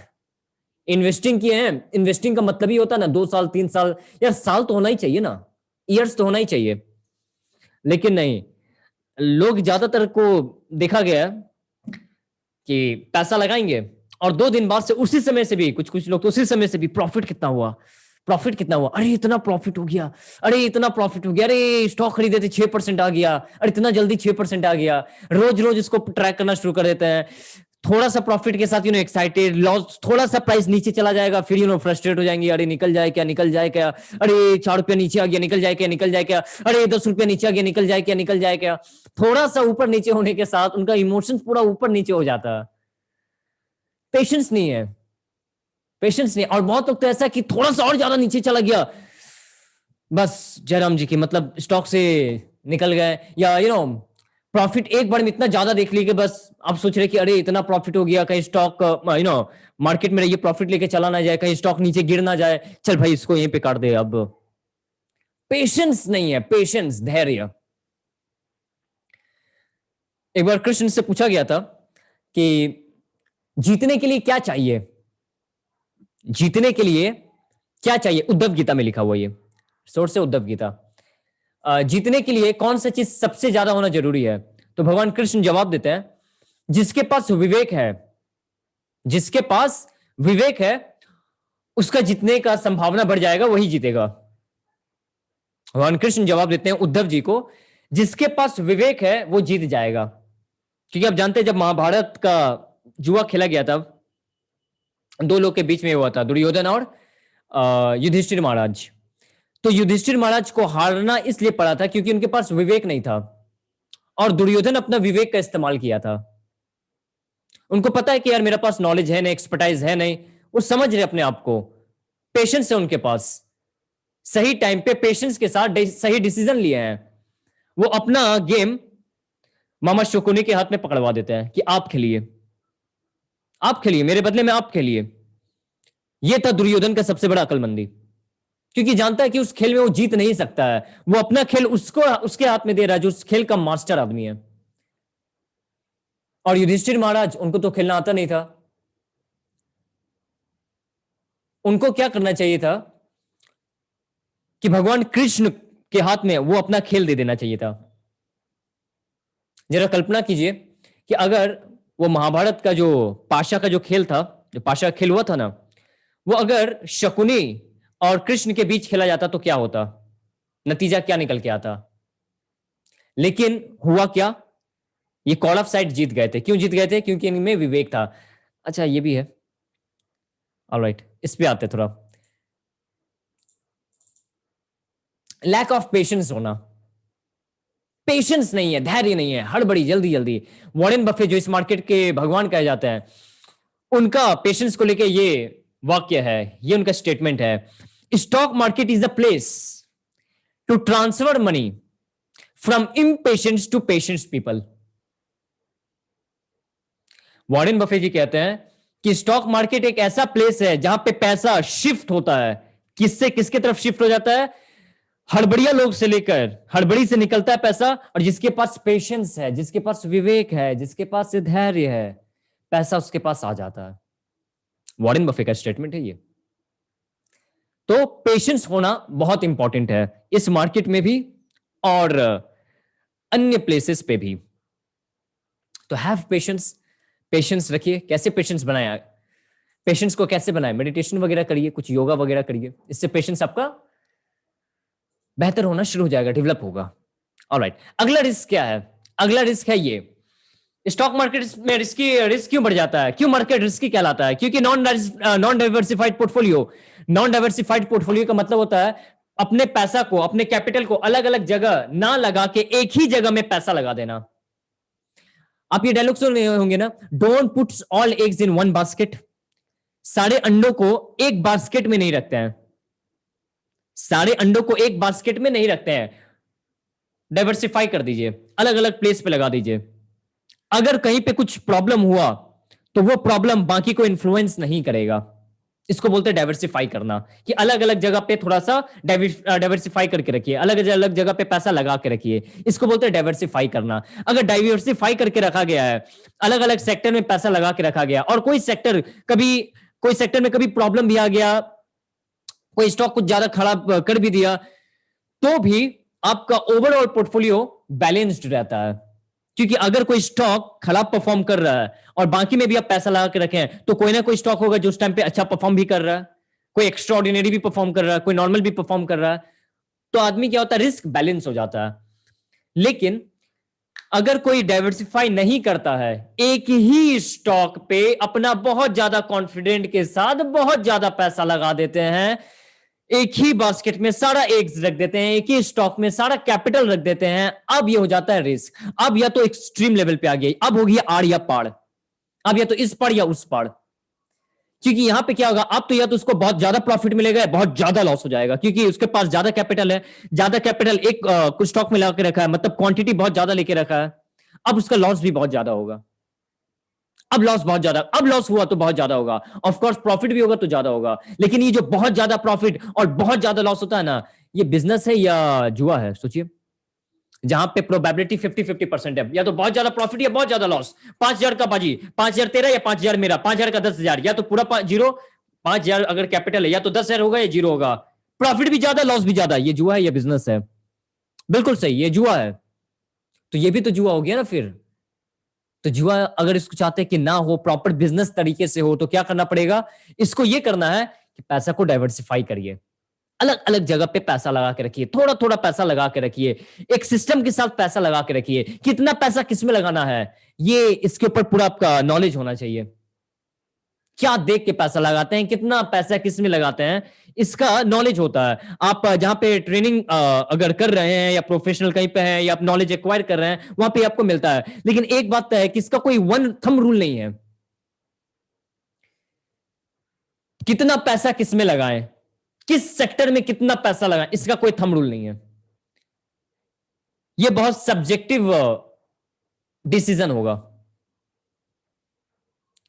इन्वेस्टिंग किए हैं। इन्वेस्टिंग का मतलब ही होता है ना 2 साल 3 साल, यार साल तो होना ही चाहिए ना, ईयर्स तो होना ही चाहिए, लेकिन नहीं। लोग ज्यादातर को देखा गया कि पैसा लगाएंगे और 2 दिन बाद से, उसी समय से भी, कुछ कुछ लोग तो उसी समय से भी, प्रॉफिट कितना हुआ, प्रॉफिट कितना हुआ, अरे इतना प्रॉफिट हो गया, अरे इतना प्रॉफिट हो गया, अरे स्टॉक खरीदे थे 6% आ गया, अरे इतना जल्दी 6% आ गया। रोज रोज इसको ट्रैक करना शुरू कर देते हैं। थोड़ा सा प्रॉफिट के साथ एक्साइटेड, लॉस, थोड़ा सा प्राइस नीचे चला जाएगा, फिर फ्रस्ट्रेट हो जाएंगे, अरे निकल जाए क्या, निकल जाए क्या, अरे 4 रुपया नीचे आ गया, निकल जाए क्या, निकल जाए क्या, अरे 10 रुपया नीचे आ गया, निकल जाए क्या, निकल जाए क्या। थोड़ा सा ऊपर नीचे होने के साथ उनका इमोशंस पूरा ऊपर नीचे हो जाता है। पेशेंस नहीं है, पेशेंस नहीं। और बहुत लोग तो ऐसा कि थोड़ा सा और ज्यादा नीचे चला गया, बस जयराम जी की मतलब स्टॉक से निकल गए, या प्रॉफिट एक बार में इतना ज्यादा देख लिया कि बस आप सोच रहे कि अरे इतना प्रॉफिट हो गया, कहीं स्टॉक मार्केट में ये प्रॉफिट लेके चला ना जाए, कहीं स्टॉक नीचे गिर ना जाए, चल भाई इसको यहीं पे काट दे। अब पेशेंस नहीं है, पेशेंस, धैर्य। एक बार कृष्ण से पूछा गया था कि जीतने के लिए क्या चाहिए, जीतने के लिए क्या चाहिए, उद्धव गीता में लिखा हुआ, ये सोर्स है उद्धव गीता। जीतने के लिए कौन सा चीज सबसे ज्यादा होना जरूरी है? तो भगवान कृष्ण जवाब देते हैं, जिसके पास विवेक है, जिसके पास विवेक है उसका जीतने का संभावना बढ़ जाएगा, वही जीतेगा। भगवान कृष्ण जवाब देते हैं उद्धव जी को, जिसके पास विवेक है वो जीत जाएगा। क्योंकि आप जानते हैं जब महाभारत का जुआ खेला गया था, 2 लोग के बीच में हुआ था, दुर्योधन और युधिष्ठिर महाराज। तो युधिष्ठिर महाराज को हारना इसलिए पड़ा था क्योंकि उनके पास विवेक नहीं था, और दुर्योधन अपना विवेक का इस्तेमाल किया था। उनको पता है कि यार मेरे पास नॉलेज है नहीं, एक्सपर्टाइज है नहीं, वो समझ रहे अपने आप को, पेशेंस है उनके पास, सही टाइम पे पेशेंस के साथ सही डिसीजन लिए हैं। वो अपना गेम मामा शकुनी के हाथ में पकड़वा देते हैं कि आप खेलिए, आप खेलिए, मेरे बदले में आप खेलिए। यह था दुर्योधन का सबसे बड़ा अकलमंदी, क्योंकि जानता है कि उस खेल में वो जीत नहीं सकता है, वो अपना खेल उसको, उसके हाथ में दे रहा है जो उस खेल का मास्टर आदमी है। और युधिष्ठिर महाराज, उनको तो खेलना आता नहीं था। उनको क्या करना चाहिए था कि भगवान कृष्ण के हाथ में वो अपना खेल दे देना चाहिए था। जरा कल्पना कीजिए कि अगर वो महाभारत का जो पाशा का जो खेल था, जो पाशा का खेल हुआ था ना, वो अगर शकुनी और कृष्ण के बीच खेला जाता तो क्या होता, नतीजा क्या निकल के आता? लेकिन हुआ क्या, ये कॉल ऑफ साइड जीत गए थे। क्यों जीत गए थे? क्योंकि इनमें विवेक था। अच्छा ये भी है, ऑलराइट, इस पे आते थोड़ा। लैक ऑफ पेशेंस होना, पेशेंस नहीं है, धैर्य नहीं है, हड़बड़ी, जल्दी जल्दी। वॉरेन बफे जो इस मार्केट के भगवान कहे जाते हैं, उनका पेशेंस को लेके ये वाक्य है, ये उनका स्टेटमेंट है, stock market is the place to transfer money from impatience to patience people. Warren Buffett ji कहते हैं कि स्टॉक मार्केट एक ऐसा प्लेस है जहां पे पैसा शिफ्ट होता है। किससे किसके तरफ शिफ्ट हो जाता है? हड़बड़िया लोग से लेकर, हड़बड़ी से निकलता है पैसा, और जिसके पास पेशेंस है, जिसके पास विवेक है, जिसके पास धैर्य है, पैसा उसके पास आ जाता है। वॉरेन बफे का स्टेटमेंट है ये। तो पेशेंस होना बहुत इंपॉर्टेंट है इस मार्केट में भी और अन्य प्लेसेस पे भी। तो हैव पेशेंस, पेशेंस रखिए। कैसे पेशेंस बनाया? पेशेंस को कैसे बनाए? मेडिटेशन वगैरह करिए, कुछ योगा वगैरह करिए, इससे पेशेंस आपका बेहतर होना शुरू हो जाएगा, डेवलप होगा। ऑलराइट, अगला रिस्क क्या है? अगला रिस्क है ये, स्टॉक मार्केट में रिस्क क्यों बढ़ जाता है? क्यों मार्केट रिस्की कहलाता है? क्योंकि non diversified portfolio. Non diversified portfolio का मतलब होता है अपने पैसा को, अपने कैपिटल को अलग अलग जगह ना लगा के एक ही जगह में पैसा लगा देना। आप ये डायलॉग सुन रहे होंगे ना, don't put all eggs in one basket. सारे अंडों को एक बास्केट में नहीं रखते हैं, सारे अंडों को एक बास्केट में नहीं रखते हैं। डाइवर्सिफाई कर दीजिए, अलग अलग प्लेस पे लगा दीजिए। अगर कहीं पे कुछ प्रॉब्लम हुआ तो वो प्रॉब्लम बाकी को इन्फ्लुएंस नहीं करेगा। इसको बोलते हैं डाइवर्सिफाई करना, कि अलग अलग जगह पे थोड़ा सा डाइवर्सिफाई करके रखिए, अलग अलग जगह पे पैसा लगा के रखिए। इसको बोलते हैं डाइवर्सिफाई करना। अगर डाइवर्सिफाई करके रखा गया है, अलग अलग सेक्टर में पैसा लगा के रखा गया, और कोई सेक्टर में कभी प्रॉब्लम भी आ गया, कोई स्टॉक कुछ ज्यादा खराब कर भी दिया, तो भी आपका ओवरऑल पोर्टफोलियो बैलेंस्ड रहता है। क्योंकि अगर कोई स्टॉक खराब परफॉर्म कर रहा है और बाकी में भी आप पैसा लगा के रखें, तो कोई ना कोई स्टॉक होगा जो उस टाइम पे अच्छा परफॉर्म भी कर रहा है, कोई एक्स्ट्रा ऑर्डिनरी भी परफॉर्म कर रहा है, कोई नॉर्मल भी परफॉर्म कर रहा है। तो आदमी क्या होता है, रिस्क बैलेंस हो जाता है। लेकिन अगर कोई डाइवर्सिफाई नहीं करता है, एक ही स्टॉक पे अपना बहुत ज्यादा कॉन्फिडेंट के साथ बहुत ज्यादा पैसा लगा देते हैं, एक ही बास्केट में सारा एग्स रख देते हैं, एक ही स्टॉक में सारा कैपिटल रख देते हैं, अब ये हो जाता है रिस्क। अब या तो एक्सट्रीम लेवल पे आ गई, अब होगी आड़ या पाड़, अब या तो इस पाड़ या उस पाड़। क्योंकि यहां पे क्या होगा, अब तो या तो उसको बहुत ज्यादा प्रॉफिट मिलेगा, बहुत ज्यादा लॉस हो जाएगा, क्योंकि उसके पास ज्यादा कैपिटल है। ज्यादा कैपिटल एक कुछ स्टॉक में लगा के रखा है, मतलब क्वांटिटी बहुत ज्यादा लेके रखा है, अब उसका लॉस भी बहुत ज्यादा होगा। अब लॉस बहुत ज्यादा, अब लॉस हुआ तो बहुत ज्यादा होगा, ऑफ कोर्स प्रॉफिट भी होगा तो ज्यादा होगा। लेकिन ये जो बहुत ज्यादा प्रॉफिट और बहुत ज्यादा लॉस होता है ना, ये बिजनेस है या जुआ है? सोचिए, जहां पे प्रोबेबिलिटी 50-50% है, या तो बहुत ज्यादा प्रॉफिट या बहुत ज्यादा लॉस। 5,000 का बाजी, 5,000 तेरा या 5,000 मेरा, 5,000 का 10,000, या तो पूरा जीरो। 5,000 अगर कैपिटल है, या तो 10,000 होगा या जीरो होगा। प्रॉफिट भी ज्यादा, लॉस भी ज्यादा। ये जुआ है या बिजनेस है? बिल्कुल सही, ये जुआ है। तो ये भी तो जुआ हो गया ना फिर। तो जुआ अगर इसको चाहते हैं कि ना हो, प्रॉपर बिजनेस तरीके से हो, तो क्या करना पड़ेगा? इसको ये करना है कि पैसा को डाइवर्सिफाई करिए, अलग अलग जगह पे पैसा लगा के रखिए, थोड़ा थोड़ा पैसा लगा के रखिए, एक सिस्टम के साथ पैसा लगा के रखिए। कितना पैसा किस में लगाना है, ये इसके ऊपर पूरा आपका नॉलेज होना चाहिए। क्या देख के पैसा लगाते हैं, कितना पैसा किस में लगाते हैं, इसका नॉलेज होता है। आप जहां पे ट्रेनिंग अगर कर रहे हैं, या प्रोफेशनल कहीं पे हैं, या आप नॉलेज एक्वायर कर रहे हैं, वहां पे आपको मिलता है। लेकिन एक बात है कि इसका कोई वन थंब रूल नहीं है, कितना पैसा किस में लगाएं, किस सेक्टर में कितना पैसा लगाएं, इसका कोई थंब रूल नहीं है। यह बहुत सब्जेक्टिव डिसीजन होगा,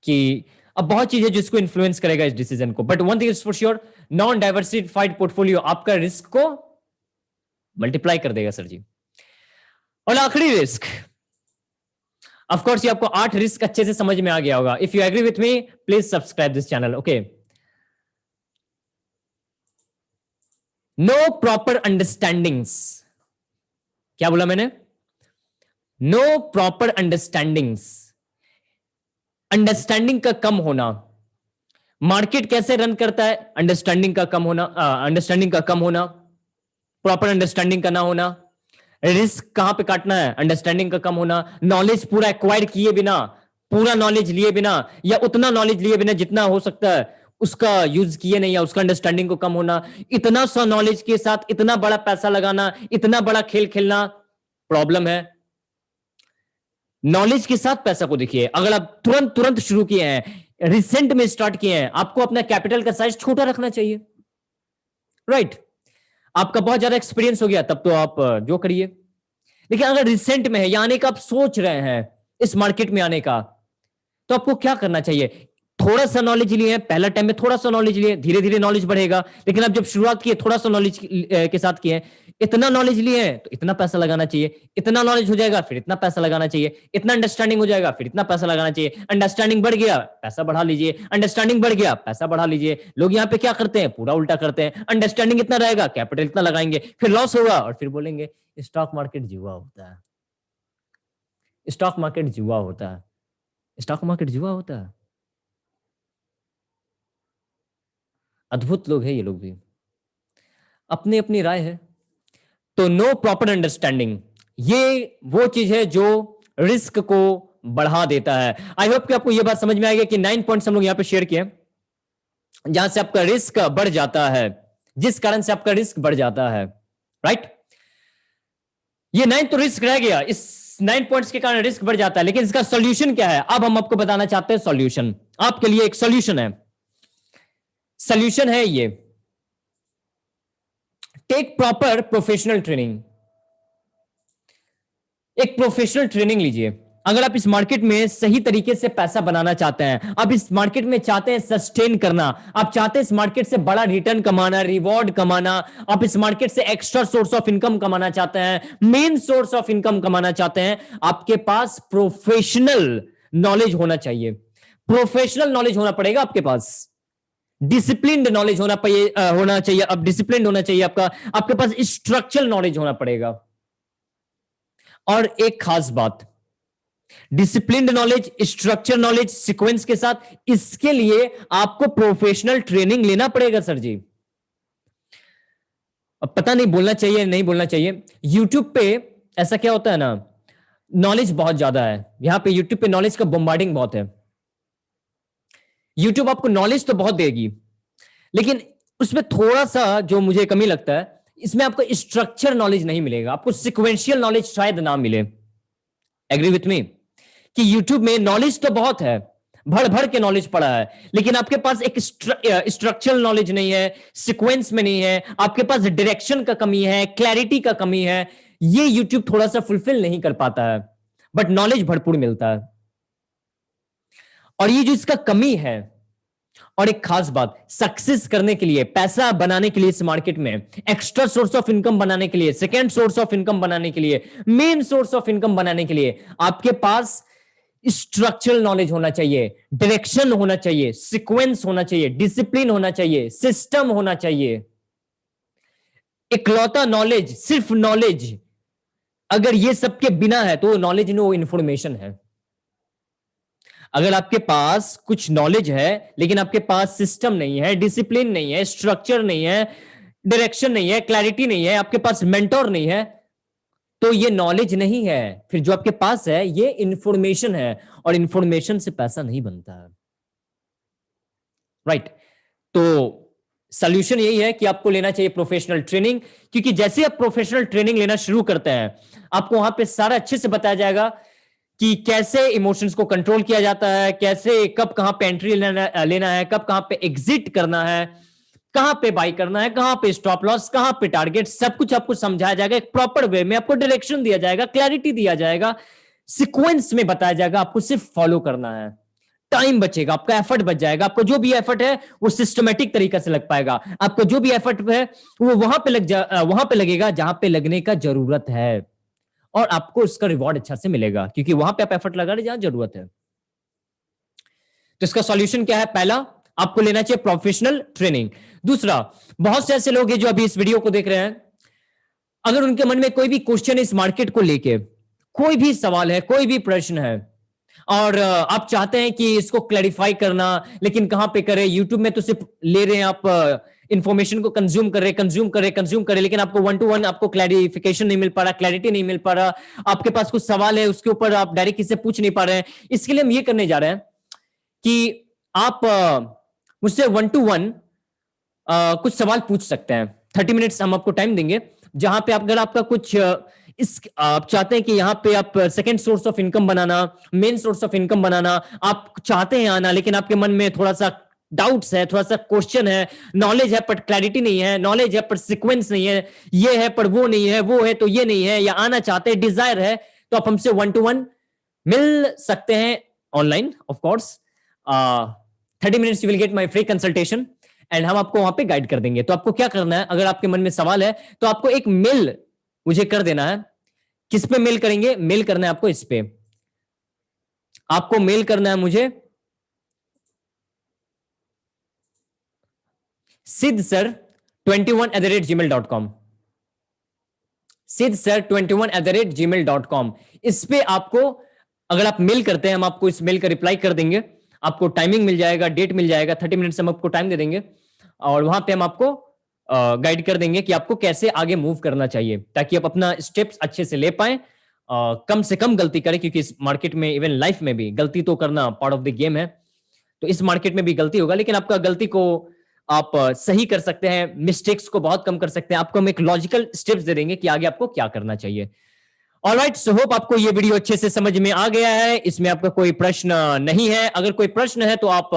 कि अब बहुत चीजें जिसको इन्फ्लुएंस करेगा इस डिसीजन को। But one thing is for sure, non diversified portfolio आपका रिस्क को मल्टीप्लाई कर देगा सर जी। और आखिरी रिस्क, ऑफ कोर्स ये आपको 8 रिस्क अच्छे से समझ में आ गया होगा। If you agree with me, please subscribe this channel, okay. No proper understandings. क्या बोला मैंने? नो प्रॉपर अंडरस्टैंडिंग्स, अंडरस्टैंडिंग का कम होना। मार्केट कैसे रन करता है, अंडरस्टैंडिंग का कम होना, अंडरस्टैंडिंग का कम होना, प्रॉपर अंडरस्टैंडिंग का ना होना। रिस्क कहां पे काटना है, अंडरस्टैंडिंग का कम होना। नॉलेज पूरा एक्वायर किए बिना, पूरा नॉलेज लिए बिना, या उतना नॉलेज लिए बिना जितना हो सकता है उसका यूज किए नहीं, या उसका अंडरस्टैंडिंग को कम होना। इतना सा नॉलेज के साथ इतना बड़ा पैसा लगाना, इतना बड़ा खेल खेलना प्रॉब्लम है। नॉलेज के साथ पैसा को देखिए, अगर आप तुरंत तुरंत शुरू किए हैं, रिसेंट में स्टार्ट किए हैं, आपको अपना कैपिटल का साइज छोटा रखना चाहिए, राइट। आपका बहुत ज्यादा एक्सपीरियंस हो गया तब तो आप जो करिए। लेकिन अगर रिसेंट में है, या आने का आप सोच रहे हैं, इस मार्केट में आने का, तो आपको क्या करना चाहिए? थोड़ा सा नॉलेज लिए, पहला टाइम में थोड़ा सा नॉलेज लिए, धीरे धीरे नॉलेज बढ़ेगा। लेकिन आप जब शुरुआत किए थोड़ा सा नॉलेज के साथ किए, इतना नॉलेज लिए हैं तो इतना पैसा लगाना चाहिए, इतना नॉलेज हो जाएगा फिर इतना पैसा लगाना चाहिए, इतना अंडरस्टैंडिंग हो जाएगा फिर इतना पैसा लगाना चाहिए। अंडरस्टैंडिंग बढ़ गया, पैसा बढ़ा लीजिए, अंडरस्टैंडिंग बढ़ गया, पैसा बढ़ा लीजिए। लोग यहाँ पे क्या करते हैं, पूरा उल्टा करते हैं। अंडरस्टैंडिंग इतना रहेगा, कैपिटल इतना लगाएंगे, फिर लॉस होगा और फिर बोलेंगे स्टॉक मार्केट जुआ होता है, स्टॉक मार्केट जुआ होता है, स्टॉक मार्केट जुआ होता है। अद्भुत लोग हैं ये लोग भी, अपनी अपनी राय है। तो नो प्रॉपर अंडरस्टैंडिंग, ये वो चीज है जो रिस्क को बढ़ा देता है। आई होप कि आपको ये बात समझ में आएगी कि 9 पॉइंट्स हम लोग यहां पे शेयर किए, जहां से आपका रिस्क बढ़ जाता है, जिस कारण से आपका रिस्क बढ़ जाता है, राइट। ये 9 तो रिस्क रह गया, इस 9 पॉइंट्स के कारण रिस्क बढ़ जाता है। लेकिन इसका सॉल्यूशन क्या है, अब हम आपको बताना चाहते हैं। सॉल्यूशन आपके लिए एक सॉल्यूशन है, सॉल्यूशन है ये, टेक प्रॉपर प्रोफेशनल ट्रेनिंग। एक प्रोफेशनल ट्रेनिंग लीजिए। अगर आप इस मार्केट में सही तरीके से पैसा बनाना चाहते हैं, आप इस मार्केट में चाहते हैं सस्टेन करना, आप चाहते हैं इस मार्केट से बड़ा रिटर्न कमाना, रिवॉर्ड कमाना, आप इस मार्केट से एक्स्ट्रा सोर्स ऑफ इनकम कमाना चाहते हैं, मेन सोर्स ऑफ इनकम कमाना चाहते हैं, आपके पास प्रोफेशनल नॉलेज होना चाहिए। प्रोफेशनल नॉलेज होना पड़ेगा आपके पास, डिसिप्लिन्ड नॉलेज होना चाहिए। अब डिसिप्लिन होना चाहिए आपका, आपके पास स्ट्रक्चरल नॉलेज होना पड़ेगा। और एक खास बात, disciplined knowledge, structure knowledge, sequence के साथ, इसके लिए आपको प्रोफेशनल ट्रेनिंग लेना पड़ेगा सर जी। अब पता नहीं बोलना चाहिए नहीं बोलना चाहिए, यूट्यूब पे ऐसा क्या होता है ना, नॉलेज बहुत ज्यादा है यहां पे, यूट्यूब पे नॉलेज का बम्बार्डिंग बहुत है। यूट्यूब आपको नॉलेज तो बहुत देगी, लेकिन उसमें थोड़ा सा जो मुझे कमी लगता है, इसमें आपको स्ट्रक्चर नॉलेज नहीं मिलेगा, आपको सिक्वेंशियल नॉलेज शायद ना मिले। एग्री विथ मी कि यूट्यूब में नॉलेज तो बहुत है, भर भर के नॉलेज पड़ा है, लेकिन आपके पास एक स्ट्रक्चरल नॉलेज नहीं है, सीक्वेंस में नहीं है, आपके पास डायरेक्शन का कमी है, क्लैरिटी का कमी है। ये यूट्यूब थोड़ा सा फुलफिल नहीं कर पाता है, बट नॉलेज भरपूर मिलता है। और ये जो इसका कमी है, और एक खास बात, सक्सेस करने के लिए, पैसा बनाने के लिए इस मार्केट में, एक्स्ट्रा सोर्स ऑफ इनकम बनाने के लिए, सेकेंड सोर्स ऑफ इनकम बनाने के लिए, मेन सोर्स ऑफ इनकम बनाने के लिए, आपके पास स्ट्रक्चरल नॉलेज होना चाहिए, डायरेक्शन होना चाहिए, सीक्वेंस होना चाहिए, डिसिप्लिन होना चाहिए, सिस्टम होना चाहिए। इकलौता नॉलेज, सिर्फ नॉलेज, अगर ये सबके बिना है तो नॉलेज नो इंफॉर्मेशन है। अगर आपके पास कुछ नॉलेज है लेकिन आपके पास सिस्टम नहीं है, डिसिप्लिन नहीं है, स्ट्रक्चर नहीं है, डायरेक्शन नहीं है, क्लैरिटी नहीं है, आपके पास मेंटोर नहीं है, तो ये नॉलेज नहीं है। फिर जो आपके पास है ये इंफॉर्मेशन है, और इंफॉर्मेशन से पैसा नहीं बनता है, राइट। तो सॉल्यूशन यही है कि आपको लेना चाहिए प्रोफेशनल ट्रेनिंग, क्योंकि जैसे आप प्रोफेशनल ट्रेनिंग लेना शुरू करते हैं, आपको वहां पे सारा अच्छे से बताया जाएगा कि कैसे इमोशंस को कंट्रोल किया जाता है, कैसे कब कहां पे एंट्री लेना है, कब कहां पे एग्जिट करना है, कहां पे बाई करना है, कहां पे स्टॉप लॉस, कहां पे टारगेट, सब कुछ आपको समझाया जाएगा। एक प्रॉपर वे में आपको डायरेक्शन दिया जाएगा, क्लैरिटी दिया जाएगा, सीक्वेंस में बताया जाएगा, आपको सिर्फ फॉलो करना है। टाइम बचेगा, आपका एफर्ट बच जाएगा, आपको जो भी एफर्ट है वो सिस्टमेटिक तरीके से लग पाएगा, आपको जो भी एफर्ट है वो वहां पे लगेगा जहां पे लगने का जरूरत है, और आपको उसका रिवॉर्ड अच्छा से मिलेगा, क्योंकि वहां पे आप एफर्ट लगा रहे जहां जरूरत है। तो इसका सॉल्यूशन क्या है? पहला, आपको लेना चाहिए प्रोफेशनल ट्रेनिंग। दूसरा, बहुत से ऐसे लोग हैं जो अभी इस वीडियो को देख रहे हैं, अगर उनके मन में कोई भी क्वेश्चन है इस मार्केट को लेके, कोई भी सवाल है, कोई भी प्रश्न है और आप चाहते हैं कि इसको क्लैरिफाई करना, लेकिन कहां पे करें? यूट्यूब में तो सिर्फ ले रहे हैं आप, इंफॉर्मेशन को कंज्यूम कर रहे, लेकिन आपको वन टू वन आपको क्लैरिफिकेशन नहीं मिल पा रहा, क्लैरिटी नहीं मिल पा रहा। आपके पास कुछ सवाल है, उसके ऊपर आप डायरेक्ट किसी से पूछ नहीं पा रहे हैं। इसके लिए हम ये करने जा रहे हैं कि आप मुझसे वन टू वन कुछ सवाल पूछ सकते हैं। 30 मिनट्स हम आपको टाइम देंगे, जहां पे अगर आपका कुछ इस आप चाहते हैं कि यहाँ पे आप सेकेंड सोर्स ऑफ इनकम बनाना, मेन सोर्स ऑफ इनकम बनाना आप चाहते हैं आना, लेकिन आपके मन में थोड़ा सा डाउट्स है, थोड़ा सा क्वेश्चन है, नॉलेज है पर क्लैरिटी नहीं है, नॉलेज है पर सीक्वेंस नहीं है, ये है पर वो नहीं है, वो है तो ये नहीं है, या आना चाहते हैं, डिजायर है, तो आप हमसे वन टू वन मिल सकते हैं online off course. 30 minutes you will get my free consultation and हम आपको वहां पे गाइड कर देंगे। तो आपको क्या करना है, अगर आपके मन में सवाल है तो आपको एक मेल मुझे कर देना है। किस पे मेल करेंगे? मेल करना है आपको इस पे, आपको मेल करना है मुझे sidsir21@gmail.com, sidsir21@gmail.com। इस पे आपको अगर आप मेल करते हैं, हम आपको इस मेल का रिप्लाई कर देंगे, आपको टाइमिंग मिल जाएगा, डेट मिल जाएगा, 30 मिनट्स हम आपको टाइम दे देंगे और वहां पे हम आपको गाइड कर देंगे कि आपको कैसे आगे मूव करना चाहिए, ताकि आप अपना स्टेप्स अच्छे से ले पाए, कम से कम गलती करें, क्योंकि इस मार्केट में, इवन लाइफ में भी गलती तो करना पार्ट ऑफ द गेम है। तो इस मार्केट में भी गलती होगा, लेकिन आपका गलती को आप सही कर सकते हैं, मिस्टेक्स को बहुत कम कर सकते हैं। आपको हम एक लॉजिकल स्टेप्स दे देंगे कि आगे आपको क्या करना चाहिए। ऑलराइट, सो होप आपको ये वीडियो अच्छे से समझ में आ गया है, इसमें आपका कोई प्रश्न नहीं है। अगर कोई प्रश्न है तो आप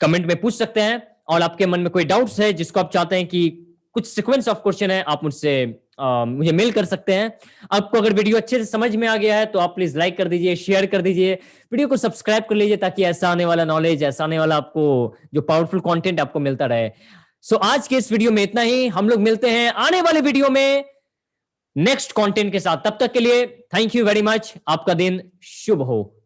कमेंट में पूछ सकते हैं, और आपके मन में कोई डाउट्स है जिसको आप चाहते हैं कि कुछ सीक्वेंस ऑफ क्वेश्चन है, आप मुझसे मुझे मेल कर सकते हैं। आपको अगर वीडियो अच्छे से समझ में आ गया है तो आप प्लीज लाइक कर दीजिए, शेयर कर दीजिए, वीडियो को सब्सक्राइब कर लीजिए, ताकि ऐसा आने वाला नॉलेज, ऐसा आने वाला आपको जो पावरफुल कंटेंट आपको मिलता रहे। सो आज के इस वीडियो में इतना ही, हम लोग मिलते हैं आने वाले वीडियो में नेक्स्ट कंटेंट के साथ। तब तक के लिए थैंक यू वेरी मच, आपका दिन शुभ हो।